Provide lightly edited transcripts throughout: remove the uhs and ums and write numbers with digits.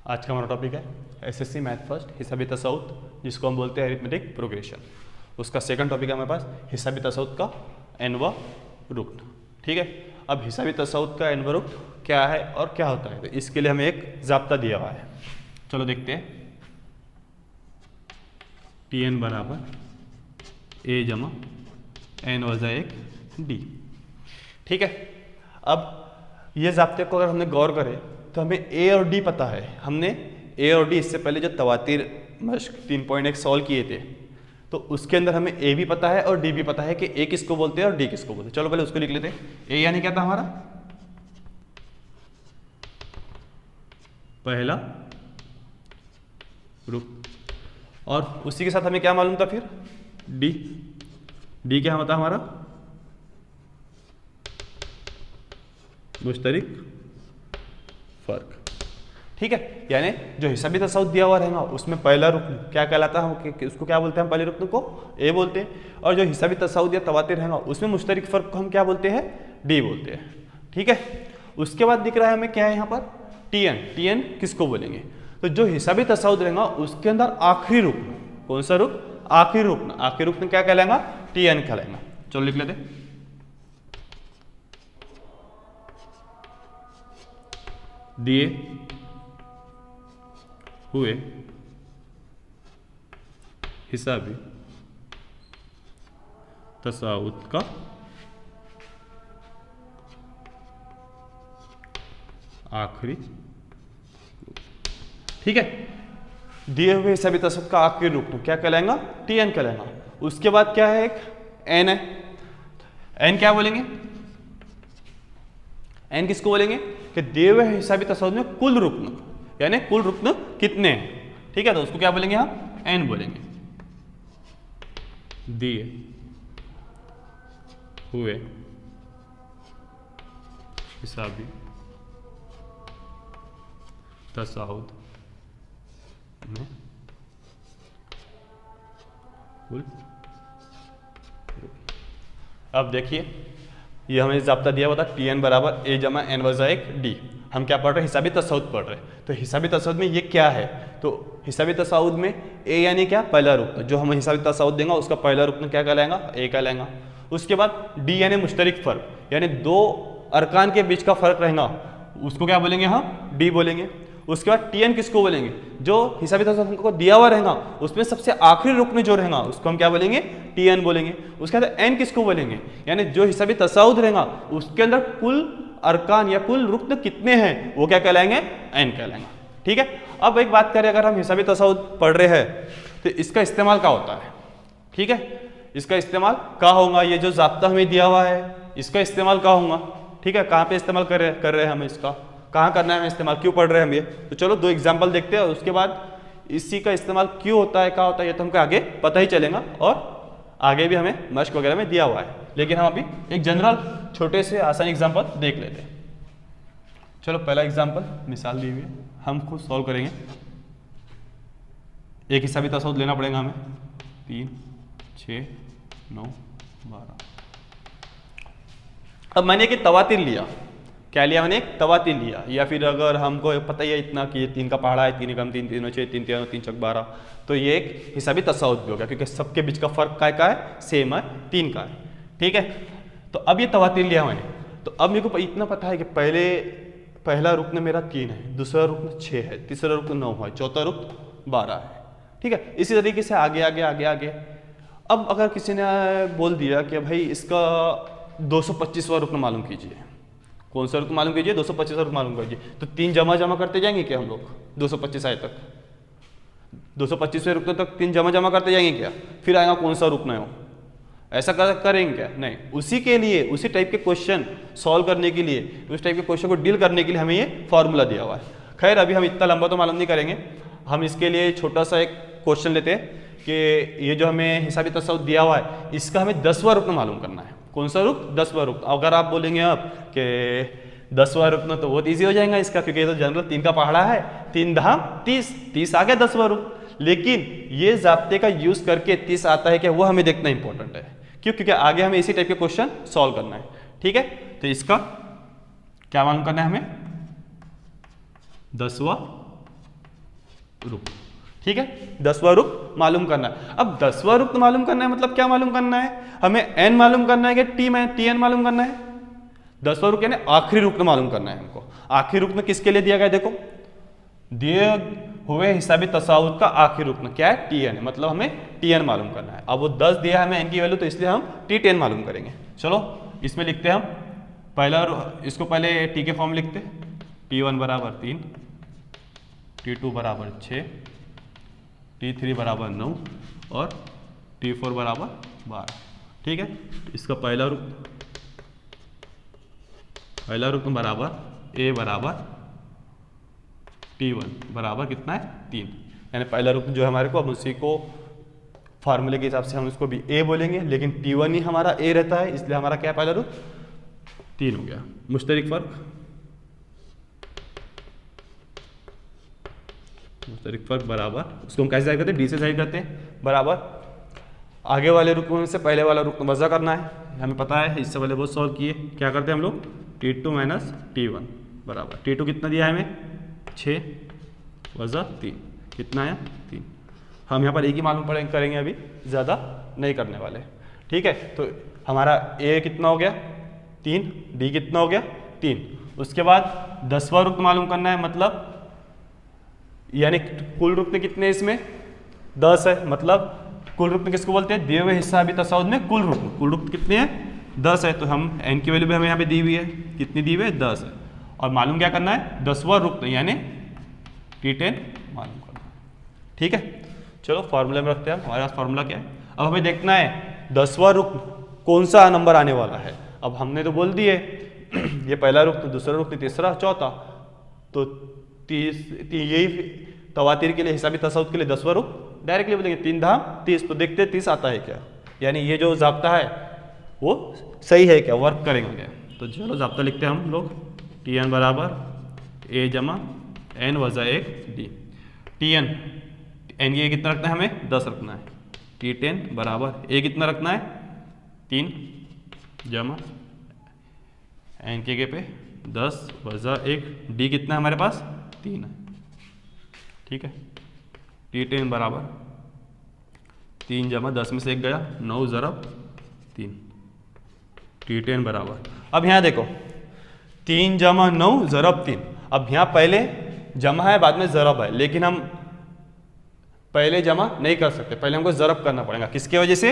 आज का हमारा टॉपिक है एसएससी मैथ फर्स्ट हिसाबी तसव्वुत, जिसको हम बोलते हैं अरिथमेटिक प्रोग्रेशन। उसका सेकंड टॉपिक है हमारे पास हिसाबी तसव्वुत का n-वां रुक्न। ठीक है, अब हिसाबी तसव्वुत का n-वां रुक्न क्या है और क्या होता है, तो इसके लिए हमें एक जाब्ता दिया हुआ है। चलो देखते हैं। Tn बराबर a जमा n वजा 1 d। ठीक है, अब ये जाब्ते को अगर हमने गौर करें तो हमें a और d पता है। हमने a और d इससे पहले जो तवातीर मश्क 3.1 सॉल्व किए थे तो उसके अंदर हमें a भी पता है और d भी पता है कि a किसको बोलते हैं और d किसको बोलते हैं। चलो पहले उसको लिख लेते हैं। a यानी क्या था हमारा पहला रुक्न, और उसी के साथ हमें क्या मालूम था फिर d क्या होता हमारा मुश्तरिक फर्क। ठीक है, यानी जो हिसाबी तसव्वुत दिया हुआ रहेगा उसमें पहला रुक्न क्या कहलाता है, उसको क्या बोलते हैं, हम पहले रुक्न को a बोलते हैं, और जो हिसाबी तसव्वुत या तवातीर रहेगा उसमें मुश्तरिक फर्क को हम क्या बोलते हैं, d बोलते हैं। ठीक है, उसके बाद दिख रहा है हमें क्या है यहाँ पर tn किसको बोलेंगे, तो जो हिसाबी तसव्वुत रहेगा उसके अंदर आखिरी रुक्न, कौन सा रुक्न, आखिरी रुक्न क्या कहलाएगा, tn कहलाएगा। चलो लिख लेते हैं। दिए हुए हिसाबी तसव्वुत का आखिरी, ठीक है, दिए हुए हिसाबी तसव्वुत का आखिरी रुक्न क्या कहलाएगा, tn कहलाएगा। उसके बाद क्या है, एक n है, n क्या बोलेंगे, n किसको बोलेंगे कि दिए हुए हिसाबी तसव्वुत में कुल रुक्न, यानी कुल रुक्न कितने हैं। ठीक है, तो उसको क्या बोलेंगे हम, n बोलेंगे। दिए हुए हिसाबी तसव्वुत में कुल। अब देखिए ये हमें जाब्ता दिया हुआ था tn बराबर a जमा n वजा 1 d। हम क्या पढ़ रहे हैं, हिसाबी तसव्वुत पढ़ रहे हैं। तो हिसाबी तसव्वुत में ये क्या है, तो हिसाबी तसव्वुत में a यानी क्या, पहला रुक्न, जो हमें हिसाबी तसव्वुत देगा उसका पहला रुक्न क्या कहलाएगा, a कहलाएगा। उसके बाद d यानी मुश्तरिक फर्क, यानी दो अरकान के बीच का फर्क रहेगा उसको क्या बोलेंगे, हम d बोलेंगे। उसके बाद tn किसको बोलेंगे, जो हिसाबी तसव्वुत को दिया हुआ रहेगा उसमें सबसे आखिरी रुक्न जो रहेगा उसको हम क्या बोलेंगे, tn बोलेंगे। उसके बाद n किसको बोलेंगे, यानी जो हिसाबी तसव्वुत रहेगा उसके अंदर कुल अरकान या कुल रुक्न कितने हैं वो क्या कहलाएंगे, n कहलाएंगे। ठीक है, अब एक बात करें, अगर हम हिसाबी तसव्वुत पढ़ रहे हैं तो इसका इस्तेमाल क्या होता है। ठीक है, इसका इस्तेमाल क्या होगा, ये जो जाब्ता हमें दिया हुआ है इसका इस्तेमाल क्या होगा। ठीक है, कहाँ पे इस्तेमाल कर रहे हैं हम, इसका कहाँ करना है इस्तेमाल, क्यों पढ़ रहे हैं हम ये, तो चलो दो एग्जाम्पल देखते हैं। उसके बाद इसी का इस्तेमाल क्यों होता है, क्या होता है, ये तो हमको आगे पता ही चलेगा, और आगे भी हमें मश्क वगैरह में दिया हुआ है। लेकिन हम अभी एक जनरल छोटे से आसान एग्जाम्पल देख लेते हैं। चलो पहला एग्जाम्पल मिसाल दी हुई है, हम खुद सॉल्व करेंगे। एक हिसाबी तसव्वुत लेना पड़ेगा हमें, 3, 6, 9, 12। अब मैंने एक तवातीर लिया, क्या लिया मैंने, एक तवातीर लिया, या फिर अगर हमको पता ही है इतना कि ये 3 का पहाड़ा है, 3 कम 3, 3 6, 3 3 3 6 12, तो ये एक हिसाबी तसव्वुत भी हो गया क्योंकि सबके बीच का फर्क काय का है, सेम है, 3 का है। ठीक है, तो अब ये तवातीर लिया मैंने, तो अब मेरे को इतना पता है कि पहला रुक्न मेरा 3 है, दूसरा रुक्न 6 है, तीसरा रुक्न 9 है, चौथा रुक्न 12 है। ठीक है, इसी तरीके से आगे आगे आगे आगे। अब अगर किसी ने बोल दिया कि भाई इसका 225वां रुक्न मालूम कीजिए, कौन सा रुक्न मालूम कीजिए, 225वां रुक्न मालूम कीजिए, तो 3 जमा करते जाएंगे क्या हम लोग, 225 आए तक, 225वें रुक्न तक 3 जमा करते जाएंगे क्या, फिर आएगा कौन सा रुक्न है वो, ऐसा करेंगे क्या, नहीं। उसी के लिए, उसी टाइप के क्वेश्चन सॉल्व करने के लिए, उस टाइप के क्वेश्चन को डील करने के लिए हमें ये फॉर्मूला दिया हुआ है। खैर अभी हम इतना लंबा तो मालूम नहीं करेंगे, हम इसके लिए छोटा सा एक क्वेश्चन लेते हैं कि ये जो हमें हिसाबी तसव्वुत दिया हुआ है इसका हमें 10वां रुक्न मालूम करना है। कौन सा रुक्न, 10वां रुक्न। अगर आप बोलेंगे आप कि 10वां रुक्न तो बहुत ईजी हो जाएगा इसका, क्योंकि ये तो जनरल 3 का पहाड़ा है, 3 धाम 30 आ गया 10वां रुक्न। लेकिन ये जाब्ते का यूज करके 30 आता है कि वो हमें देखना इंपॉर्टेंट है, क्यों, क्योंकि आगे हमें इसी टाइप के क्वेश्चन सॉल्व करना है। ठीक है, तो इसका क्या मालूम करना है हमें, 10वां रुक्न, ठीक है, 10वां रुक्न मालूम करना है। अब 10वां रुक्न मालूम करना है मतलब क्या मालूम करना है, हमें n मालूम करना है कि tn मालूम करना है। 10वां रुक्न यानी आखिरी रुक्न मालूम करना है हमको। आखिरी रुक्न किसके लिए दिया गया, देखो दिए हुए हिसाबी तसाउद का आखिरी रुक्न क्या है, tn, मतलब हमें tn मालूम करना है। अब वो 10 दिया है हमें n की वैल्यू, तो इसलिए हम t10 मालूम करेंगे। चलो इसमें लिखते हैं हम पहला, इसको पहले t के फॉर्म लिखते, t1 बराबर 3, t2 बराबर 6, t3 बराबर 9 और t4 बराबर 12, ठीक है। इसका पहला रुक्न बराबर a बराबर t1 बराबर कितना है 3, यानी पहला रुक्न जो है हमारे को, अब उसी को फार्मूले के हिसाब से हम इसको भी a बोलेंगे, लेकिन t1 ही हमारा a रहता है, इसलिए हमारा क्या पहला रुक्न 3 हो गया। मुश्तरिक फर्क बराबर, उसको हम कैसे साइड करते हैं, डी से साइड करते हैं, बराबर आगे वाले रुक्न से पहले वाला रुक्न वज़ा करना है, हमें पता है, इससे पहले बहुत सॉल्व किए। क्या करते हैं हम लोग, t2 माइनस t1 बराबर, t2 कितना दिया है हमें 6 वज़ा 3, कितना है 3। हम यहाँ पर एक ही मालूम करेंगे, अभी ज़्यादा नहीं करने वाले, ठीक है। तो हमारा a कितना हो गया 3, d कितना हो गया 3। उसके बाद 10वां रुक्न मालूम करना है, मतलब यानी कुल रुक्न कितने इसमें 10 है, मतलब कुल रुक्न किसको बोलते हैं, दिए हुए हिसाबी तसाउद में कुल रुक्न कितने हैं 10 है। तो हम n की वैल्यू भी हमें यहाँ पे दी हुई है, कितनी दी हुई है 10 है, और मालूम क्या करना है 10वां रुक्न यानी t10 मालूम करना है, ठीक है। चलो फार्मूले में रखते हैं, हमारे पास फार्मूला क्या है। अब हमें देखना है 10वां रुक्न कौन सा नंबर आने वाला है। अब हमने तो बोल दिए ये पहला रुक्न, दूसरा रुक्न, तीसरा, चौथा, तो यही तवातीर के लिए, हिसाबी तसाउद के लिए 10वां रुक्न डायरेक्टली बोलेंगे 3 धाम 30। तो देखते हैं 30 आता है क्या, यानी ये जो ज़ाब्ता है वो सही है क्या, वर्क करेंगे। तो चलो ज़ाब्ता लिखते हैं हम लोग, tn बराबर a जमा n वज़ा 1 d। tn n ये कितना रखना है, हमें 10 रखना है। t10 बराबर a कितना रखना है 3 जमा n के पे 10 वज़ा 1 d कितना है हमारे पास 3 है, ठीक है। t10 बराबर 3 जमा 10 में से 1 गया 9 ज़रब 3, t10 बराबर, अब यहाँ देखो 3 जमा 9 ज़रब 3। अब यहाँ पहले जमा है बाद में ज़रब है, लेकिन हम पहले जमा नहीं कर सकते, पहले हमको ज़रब करना पड़ेगा। किसके वजह से,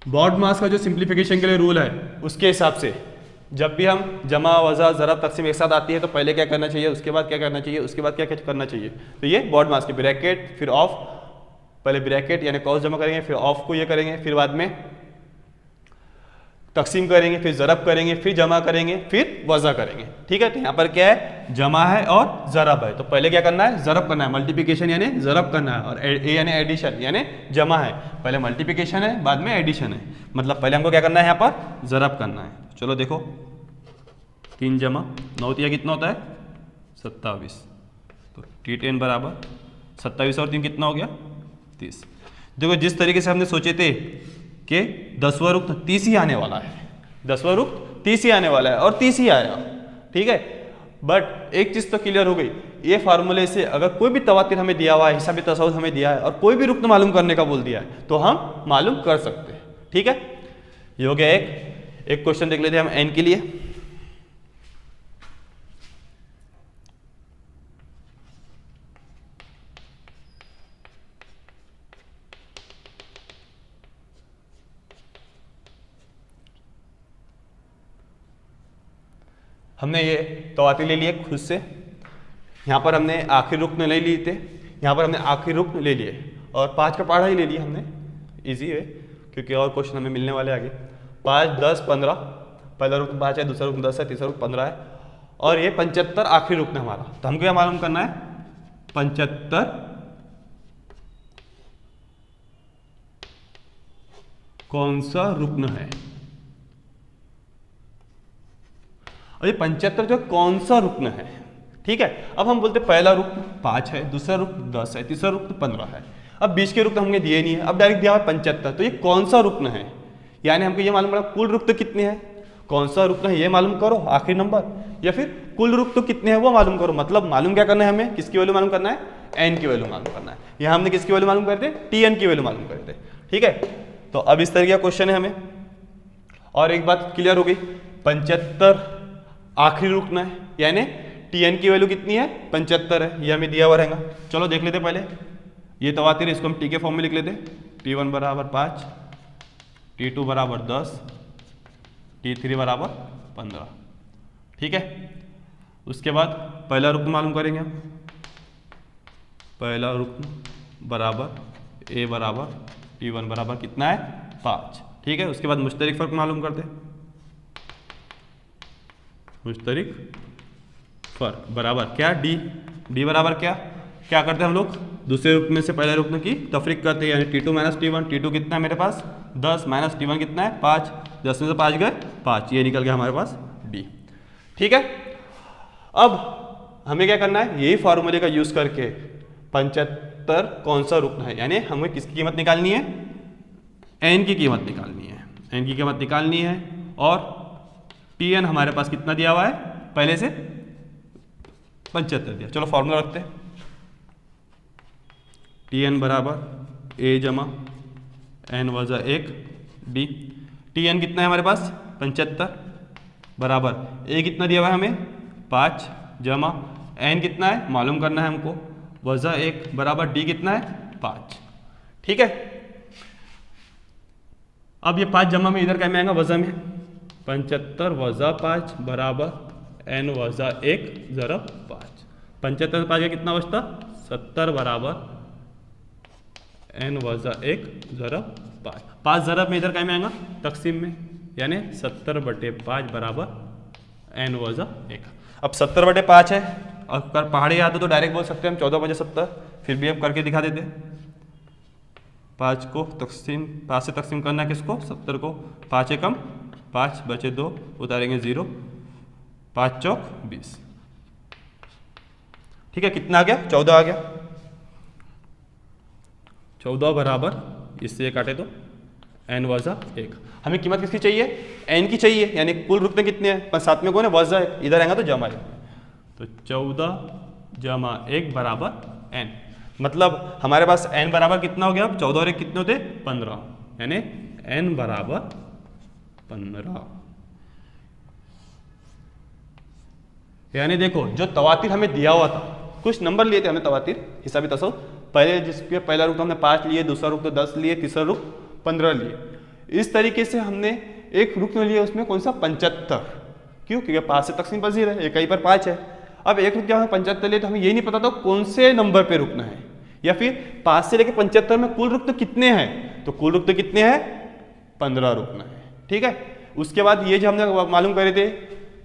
बॉड मास का जो सिंप्लीफिकेशन के लिए रूल है उसके हिसाब से जब भी हम जमा वज़ा ज़रब तकसीम एक साथ आती है तो पहले क्या करना चाहिए, उसके बाद क्या करना चाहिए, उसके बाद क्या करना चाहिए। तो ये बॉड मास की ब्रैकेट फिर ऑफ, पहले ब्रैकेट यानी कॉस जमा करेंगे, फिर ऑफ को ये करेंगे, फिर बाद में तकसीम करेंगे, फिर ज़रब करेंगे, फिर जमा करेंगे, फिर वज़ा करेंगे, ठीक है। तो यहाँ पर क्या है, जमा है और ज़रब है, तो पहले क्या करना है, ज़रब करना है, मल्टीप्लिकेशन यानी ज़रब करना है, और ए यानी एडिशन यानी जमा है, पहले मल्टीप्लिकेशन है बाद में एडिशन है, मतलब पहले हमको क्या करना है यहाँ पर ज़रब करना है। चलो देखो 3 जमा 9 तिया कितना होता है 27, तो t10 बराबर 27 और 3 कितना हो गया 30। देखो जिस तरीके से हमने सोचे थे कि 10वां रुक्न 30 ही आने वाला है, 10वां रुक्न 30 ही आने वाला है और 30 ही आया, ठीक है। बट एक चीज़ तो क्लियर हो गई, ये फार्मूले से अगर कोई भी तवातीर हमें दिया हुआ है, हिसाबी तसाउद हमें दिया है और कोई भी रुक्न मालूम करने का बोल दिया है तो हम मालूम कर सकते हैं, ठीक है। ये हो गया एक क्वेश्चन देख लेते हैं हम n के लिए। हमने ये तवातीर ले लिए खुद से, यहाँ पर हमने आखिरी रुक्न ले लिए थे, यहाँ पर हमने आखिरी रुक्न ले लिए और 5 का पहाड़ा ही ले लिया हमने, इजी है क्योंकि और क्वेश्चन हमें मिलने वाले आगे। 5, 10, 15, पहला रुक्न 5 है, दूसरा रुक्न 10 है, तीसरा रुक्न 15 है और ये 75 आखिरी रुक्न है हमारा। तो हमको क्या मालूम करना है, 75 कौन सा रुक्न है, और ये 75 जो कौन सा रुक्न है, ठीक है। अब हम बोलते पहला रुक्न 5 है, दूसरा रुक्न 10 है, तीसरा रुक्न 15 है। अब बीच के रुक्न हमने दिए नहीं है, अब डायरेक्ट दिया हुआ 75, तो ये कौन सा रुक्न है, यानी हमको ये मालूम पड़ा कुल रुक्न कितने हैं, कौन सा रुकन है ये मालूम करो आखिरी नंबर, या फिर कुल रुक तो कितने हैं वो मालूम करो। मतलब मालूम क्या करना है हमें, किसकी वैल्यू मालूम करना है, एन की वैल्यू मालूम करना है। यहाँ हमने किसकी वैल्यू मालूम करते थे, टी एन की वैल्यू मालूम करते थे। ठीक है, तो अब इस तरह का क्वेश्चन है हमें। और एक बात क्लियर हो गई, 75 आखिरी रुकन है, यानी टी एन की वैल्यू कितनी है, 75 है, ये हमें दिया हुआ रहेगा। चलो देख लेते पहले, ये तवातिर है, इसको हम टी के फॉर्म में लिख लेते। T1 बराबर 5, T2 बराबर 10, T3 बराबर 15। ठीक है, उसके बाद पहला रुकन मालूम करेंगे हम। पहला रुकन बराबर ए बराबर T1 बराबर कितना है, 5। ठीक है, उसके बाद मुश्तरिक फर्क मालूम करते हैं। मुश्तरिक फर्क बराबर क्या, डी बराबर क्या करते हैं हम लोग, दूसरे रुकन से पहले रुकन की तफरीक करते हैं, यानी T2 माइनस T1। T2 कितना है मेरे पास 10, माइनस T1 कितना है 5, 10 में से 5 गए 5, ये निकल गया हमारे पास डी। ठीक है, अब हमें क्या करना है, यही फार्मूले का यूज करके 75 कौन सा रुकन है, यानी हमें किसकी कीमत निकालनी है, एन की कीमत निकालनी है, एन की कीमत निकालनी है। और टी एन हमारे पास कितना दिया हुआ है, पहले से 75 दिया। चलो फार्मूला रखते हैं, टी एन बराबर ए जमा एन वजा 1 डी। टी एन कितना है हमारे पास 75 बराबर ए कितना दिया हुआ है हमें 5 जमा एन कितना है मालूम करना है हमको, वजा 1 बराबर डी कितना है 5। ठीक है, अब ये 5 जमा में इधर क्या में आएगा, वजा में 75 वजा 5 बराबर एन वजा 1 ज़रब 5। 75 5 का कितना बचता 70 बराबर एन वजा 1 ज़रब 5। 5 ज़रब में इधर क्या में आएगा, तकसीम में, यानी 70/5 बराबर एन वजा 1। अब 70/5 है, अगर पहाड़ी याद हो तो डायरेक्ट बोल सकते हैं हम 14/70, फिर भी हम करके दिखा देते। 5 को तकसीम 5 से तकसीम करना है किसको, 70 को, 5 एकम 5 बचे 2, उतारेंगे 0, 5 चौक 20। ठीक है, कितना आ गया 14 आ गया। 14 बराबर इससे ये काटे तो एन वजा 1। हमें कीमत किसकी चाहिए, एन की चाहिए, यानी कुल रुकने कितने हैं, पर साथ में कौन है वजा 1, इधर आएगा तो जमा 1, तो 14 जमा 1 बराबर एन। मतलब हमारे पास एन बराबर कितना हो गया, अब 14 और 1 कितने होते 15, यानी एन बराबर 15। यानी देखो जो तवातिर हमें दिया हुआ था, कुछ नंबर लिए थे हमने तवातिर हिसाबी तसव्वुर, पहले जिसके पहला रुक तो हमने 5 लिए, दूसरा रुक तो 10 लिए, तीसरा रुक 15 लिए। इस तरीके से हमने एक रुकन लिया उसमें कौन सा 75, क्यों, क्योंकि 5 से तकसीम पर 0 है, एक ही पर 5 है। अब एक रुक जब हमें 75 लिए तो हमें ये नहीं पता था कौन से नंबर पे रुकना है, या फिर 5 से लेकर 75 में कुल रुक तो कितने हैं, तो कुल रुक तो कितने हैं 15 रुकना है। ठीक है, उसके बाद ये जो हमने मालूम करे थे,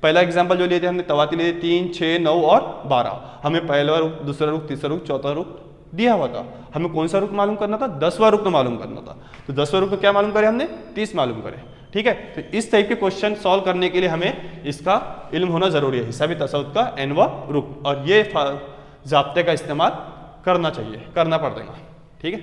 पहला एग्जाम्पल जो लिए थे हमने तवातिर लिए थे 3, 6, 9 और 12। हमें पहला रुक, दूसरा रुक, तीसरा रुक, चौथा रुक दिया हुआ था, हमें कौन सा रुक मालूम करना था, 10वां रुक मालूम करना था। तो 10वां रुक क्या मालूम करे हमने, 30 मालूम करे। ठीक है, तो इस टाइप के क्वेश्चन सॉल्व करने के लिए हमें इसका इल्म होना जरूरी है, हिसाबी तसव्वुर का एनवा रुक, और ये जाब्ते का इस्तेमाल करना चाहिए, करना पड़ेगा। ठीक है।